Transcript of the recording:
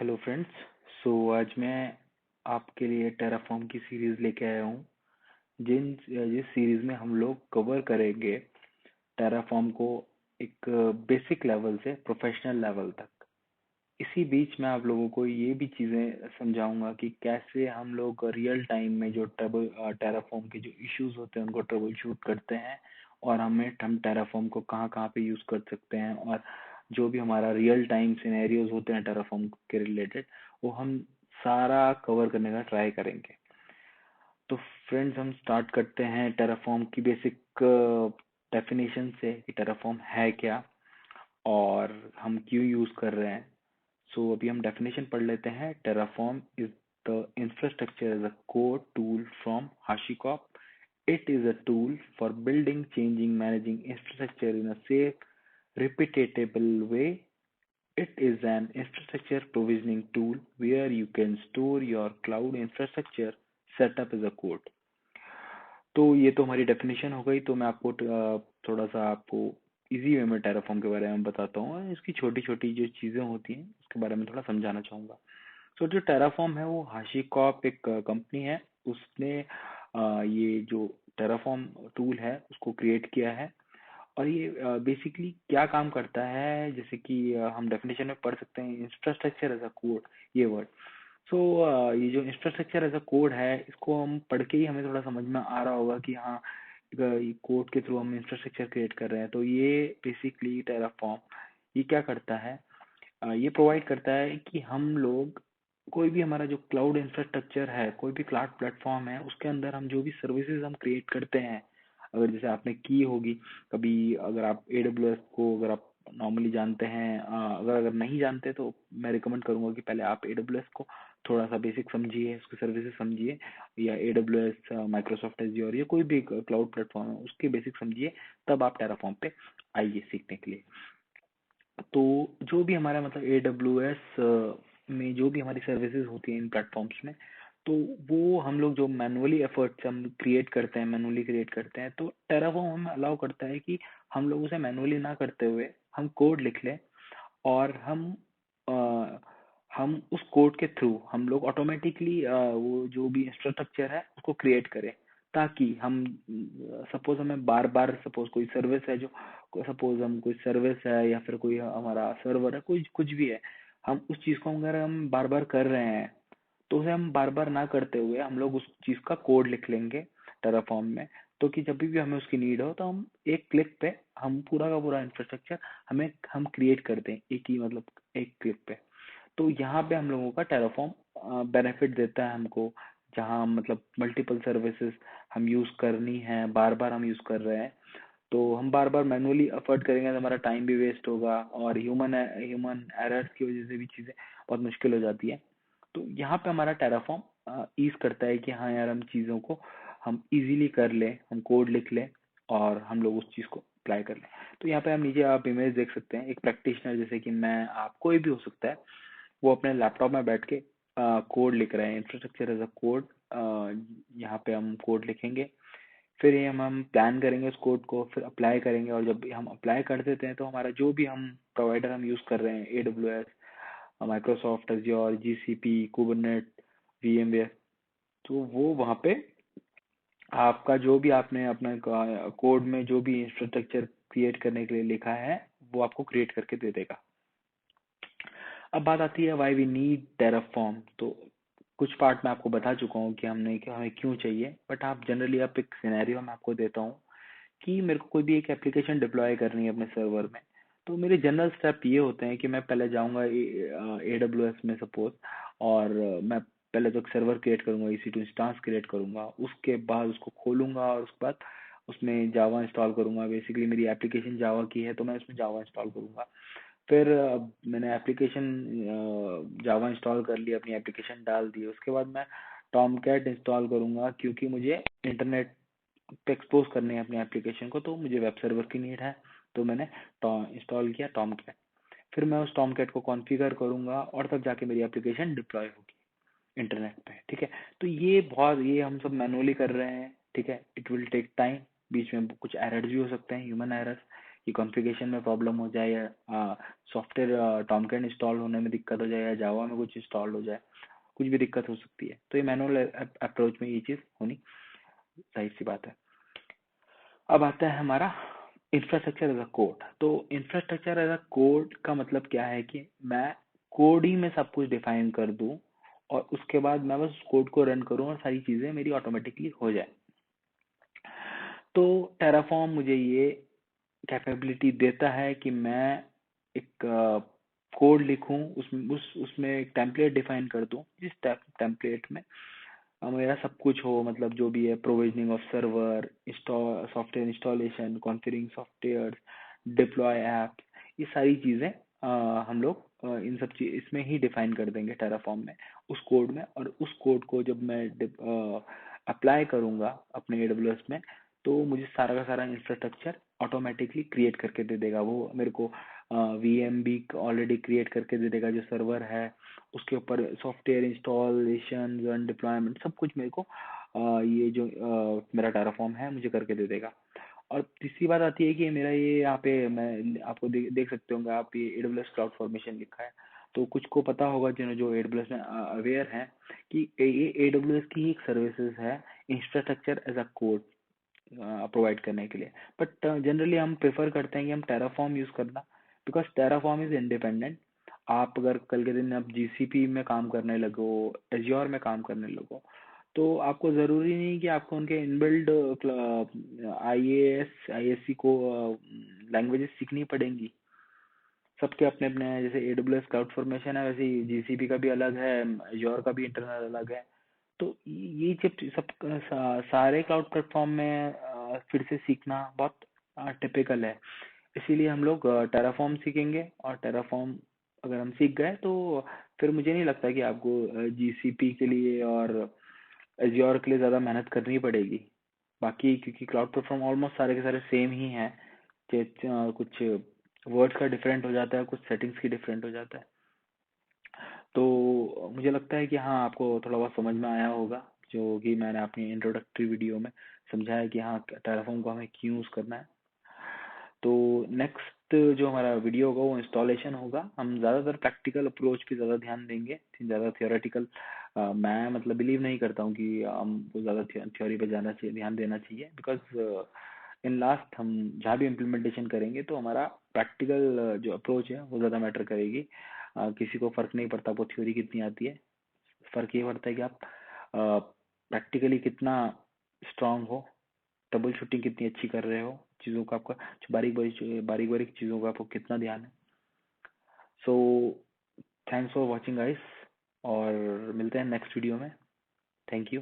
Hello friends. आज मैं आपके लिए टेराफॉर्म की सीरीज लेके आया हूँ। जिस सीरीज में हम लोग कवर करेंगे टेराफॉर्म को एक बेसिक लेवल से प्रोफेशनल लेवल तक। इसी बीच मैं आप लोगों को ये भी चीज़ें समझाऊंगा कि कैसे हम लोग रियल टाइम में जो टेराफॉर्म के जो इश्यूज होते हैं उनको ट्रबल शूट करते हैं, और हम टेराफॉर्म को कहाँ कहाँ पे यूज़ कर सकते हैं, और जो भी हमारा रियल टाइम सिनेरियोज होते हैं टेराफॉर्म के रिलेटेड, वो हम सारा कवर करने का ट्राई करेंगे। तो फ्रेंड्स, हम स्टार्ट करते हैं टेराफॉर्म की बेसिक डेफिनेशन से कि टेराफॉर्म है क्या और हम क्यों यूज़ कर रहे हैं। अभी हम डेफिनेशन पढ़ लेते हैं। Terraform is the infrastructure as a core tool from HashiCorp. It is a tool for building, changing, managing infrastructure in a safe, repeatable way. It is an infrastructure provisioning tool where you can store your cloud infrastructure set up as a code. तो ये तो हमारी definition हो गई। तो मैं आपको थोड़ा सा आपको इजी वे में टेराफॉर्म के बारे में बताता हूँ, और इसकी छोटी छोटी जो चीज़ें होती हैं उसके बारे में थोड़ा समझाना चाहूँगा। जो टेराफॉर्म है वो HashiCorp एक कंपनी है। उसने ये जो टेराफॉर्म टूल है उसको क्रिएट किया है। और ये बेसिकली क्या काम करता है, जैसे कि हम डेफिनेशन में पढ़ सकते हैं, इंफ्रास्ट्रक्चर एज अ कोड, ये वर्ड। ये जो इंफ्रास्ट्रक्चर एज अ कोड है, इसको हम पढ़ के ही हमें थोड़ा समझ में आ रहा होगा कि हाँ, ये कोड के थ्रू हम इंफ्रास्ट्रक्चर क्रिएट कर रहे हैं। तो ये बेसिकली टेराफॉर्म ये क्या करता है, ये प्रोवाइड करता है कि हम लोग कोई भी हमारा जो क्लाउड इंफ्रास्ट्रक्चर है, कोई भी क्लाउड प्लेटफॉर्म है, उसके अंदर हम जो भी सर्विसेज हम क्रिएट करते हैं, अगर जैसे आपने की होगी कभी, अगर आप AWS को अगर आप नॉर्मली जानते हैं, अगर अगर नहीं जानते तो मैं रिकमेंड करूंगा कि पहले आप AWS को थोड़ा सा बेसिक समझिए, उसकी सर्विसेज समझिए, या AWS, माइक्रोसॉफ्ट एज़्योर, या कोई भी क्लाउड प्लेटफॉर्म है उसके बेसिक समझिए, तब आप टेराफॉर्म पे आइए सीखने के लिए। तो जो भी हमारा मतलब AWS में जो भी हमारी सर्विसेज होती हैं इन प्लेटफॉर्म्स में, तो वो हम लोग जो मैनुअली एफर्ट से हम क्रिएट करते हैं, मैनुअली क्रिएट करते हैं, तो टेराफॉर्म हमें अलाउ करता है कि हम लोग उसे मैनुअली ना करते हुए हम कोड लिख लें, और अ, हम उस कोड के थ्रू हम लोग ऑटोमेटिकली वो जो भी इंफ्रास्ट्रक्चर है उसको क्रिएट करें, ताकि हम सपोज हमें बार बार, सपोज कोई सर्विस है, जो सपोज हम कोई सर्विस है या फिर कोई हमारा सर्वर है, कोई कुछ भी है, हम उस चीज को अगर हम बार बार कर रहे हैं, तो उसे हम बार बार ना करते हुए हम लोग उस चीज का कोड लिख लेंगे टेराफॉर्म में। तो कि जब भी हमें उसकी नीड हो तो हम एक क्लिक पे हम पूरा का पूरा इंफ्रास्ट्रक्चर हम क्रिएट कर दें, एक ही मतलब एक क्लिक पे। तो यहाँ पे हम लोगों का टेराफॉर्म बेनिफिट देता है हमको, जहाँ मतलब मल्टीपल सर्विसेज हम यूज करनी है, बार बार हम यूज कर रहे हैं, तो हम बार बार मैनुअली एफर्ट करेंगे तो हमारा टाइम भी वेस्ट होगा, और ह्यूमन एरर्स की वजह से भी चीजें बहुत मुश्किल हो जाती है। तो यहाँ पे हमारा टेराफॉर्म ईज करता है कि हाँ यार, हम चीज़ों को हम इजीली कर लें, हम कोड लिख लें, और हम लोग उस चीज़ को अप्लाई कर लें। तो यहाँ पे हम नीचे आप इमेज देख सकते हैं, एक प्रैक्टिशनर जैसे कि मैं, आप कोई भी हो सकता है, वो अपने लैपटॉप में बैठ के कोड लिख रहे हैं, इंफ्रास्ट्रक्चर एज अ कोड। यहाँ पे हम कोड लिखेंगे, फिर ये हम प्लान करेंगे उस कोड को, फिर अप्लाई करेंगे, और जब भी हम अप्लाई कर देते हैं तो हमारा जो भी हम प्रोवाइडर हम यूज़ कर रहे हैं, AWS, Microsoft Azure, GCP, कुबरनेट, VMware, तो वो वहाँ पे आपका जो भी आपने अपना कोड में जो भी इंफ्रास्ट्रक्चर क्रिएट करने के लिए लिखा है, वो आपको क्रिएट करके दे देगा। अब बात आती है वाई वी नीड टेराफॉर्म। तो कुछ पार्ट मैं आपको बता चुका हूँ कि हमें क्यों चाहिए, बट आप जनरली, आप एक सिनेरियो मैं आपको देता हूँ कि मेरे को कोई भी एक एप्लीकेशन डिप्लॉय करनी है अपने सर्वर में। तो मेरे जनरल स्टेप ये होते हैं कि मैं पहले जाऊंगा AWS में सपोज, और मैं पहले तो एक सर्वर क्रिएट करूंगा, EC2 इंस्टांस क्रिएट करूंगा, उसके बाद उसको खोलूंगा, और उसके बाद उसमें जावा इंस्टॉल करूंगा। बेसिकली मेरी एप्लीकेशन जावा की है तो मैं उसमें जावा इंस्टॉल करूंगा। फिर मैंने एप्लीकेशन जावा इंस्टॉल कर लिया, अपनी एप्लीकेशन डाल दी, उसके बाद मैं टॉमकैट इंस्टॉल करूंगा, क्योंकि मुझे इंटरनेट पे एक्सपोज करनी है अपनी एप्लीकेशन को, तो मुझे वेब सर्वर की नीड है। तो मैंने इंस्टॉल किया टॉमकैट। फिर मैं उस टॉमकैट को कॉन्फ़िगर करूंगा, और तब जाके मेरी एप्लीकेशन डिप्लॉय होगी इंटरनेट पे। ठीक है, तो ये हम सब मैनुअली कर रहे हैं। ठीक है, इट विल टेक टाइम, बीच में कुछ एरर्स भी हो सकते हैं, ह्यूमन एरर्स, कि कॉन्फ़िगरेशन में प्रॉब्लम हो जाए या सॉफ्टवेयर टॉमकैट इंस्टॉल होने में दिक्कत हो जाए या जावा में कुछ इंस्टॉल हो जाए, कुछ भी दिक्कत हो सकती है। तो ये मैनुअल अप्रोच में ये चीज़ होनी जाहिर सी बात है। अब आता है हमारा इंफ्रास्ट्रक्चर एज अ कोड। तो इंफ्रास्ट्रक्चर एज अ कोड का मतलब क्या है कि मैं कोड ही में सब कुछ डिफाइन कर दूं और उसके बाद मैं बस कोड को रन करूं और सारी चीजें मेरी ऑटोमेटिकली हो जाए। तो टेराफॉर्म मुझे ये कैपेबिलिटी देता है कि मैं एक कोड लिखूं, उसमें एक टेम्पलेट डिफाइन कर दूं, जिस टेम्पलेट में मेरा सब कुछ हो, मतलब जो भी है provisioning of server, install software installation, configuring software, deploy app, ये सारी चीजें हम लोग इन सब चीज इसमें ही डिफाइन कर देंगे टेराफॉर्म में, उस कोड में। और उस कोड को जब मैं अप्लाई करूंगा अपने एडब्ल्यूएस में, तो मुझे सारा का सारा इंफ्रास्ट्रक्चर ऑटोमेटिकली क्रिएट करके दे देगा। वो मेरे को वीएम भी ऑलरेडी क्रिएट करके दे देगा, जो सर्वर है उसके ऊपर सॉफ्टवेयर इंस्टॉलेशन एंड डिप्लॉयमेंट सब कुछ मेरे को ये जो मेरा टेराफॉर्म है मुझे करके दे देगा। और तीसरी बात आती है कि मेरा ये यहाँ पे मैं आपको देख सकते होंगे आप, ये एडब्ल्यूएस क्लाउड फॉर्मेशन लिखा है। तो कुछ को पता होगा जिन्हें जो एडब्ल्यूएस में अवेयर है कि ये एडब्ल्यूएस की ही एक सर्विसेज है infrastructure as a code provide करने के लिए। बट जनरली हम प्रेफर करते हैं कि हम टेराफॉर्म यूज करना, बिकॉज टेराफॉर्म इज इंडिपेंडेंट। आप अगर कल के दिन आप जीसीपी में काम करने लगो, एज्योर में काम करने लगो, तो आपको जरूरी नहीं कि आपको उनके इनबिल्ड आईएसी को लैंग्वेजेस सीखनी पड़ेंगी। सबके अपने अपने हैं, जैसे एडब्ल्यूएस क्लाउड फॉर्मेशन है वैसे ही जीसीपी का भी अलग है, एज्योर का भी इंटरनल अलग है। तो ये जब सब सारे क्लाउड प्लेटफॉर्म में फिर से सीखना बहुत टिपिकल है। इसीलिए हम लोग टेराफॉर्म सीखेंगे, और टेराफॉर्म अगर हम सीख गए तो फिर मुझे नहीं लगता कि आपको जीसीपी के लिए और एज्योर के लिए ज़्यादा मेहनत करनी पड़ेगी। बाकी क्योंकि क्लाउड प्लेटफॉर्म ऑलमोस्ट सारे के सारे सेम ही हैं, कुछ वर्ड्स का डिफरेंट हो जाता है, कुछ सेटिंग्स की डिफरेंट हो जाता है। तो मुझे लगता है कि हाँ आपको थोड़ा बहुत समझ में आया होगा, जो कि मैंने अपनी इंट्रोडक्टरी वीडियो में समझाया कि हाँ टेराफॉर्म को हमें क्यों यूज़ करना है। तो नेक्स्ट जो हमारा वीडियो होगा वो इंस्टॉलेशन होगा। हम ज़्यादातर प्रैक्टिकल अप्रोच पे ज़्यादा ध्यान देंगे, ज़्यादा थियोरेटिकल मैं मतलब बिलीव नहीं करता हूँ कि हमको ज़्यादा थ्योरी पे जाना चाहिए, ध्यान देना चाहिए। बिकॉज इन लास्ट हम जहाँ भी इम्प्लीमेंटेशन करेंगे तो हमारा प्रैक्टिकल जो अप्रोच है वो ज़्यादा मैटर करेगी। किसी को फ़र्क नहीं पड़ता आपको थ्योरी कितनी आती है, फ़र्क ये पड़ता है कि आप प्रैक्टिकली कितना स्ट्रांग हो, ट्रबल शूटिंग कितनी अच्छी कर रहे हो, चीज़ों का आपका बारीक बारीक चीज़ों का आपको कितना ध्यान है। So thanks for watching guys, और मिलते हैं नेक्स्ट वीडियो में। Thank you.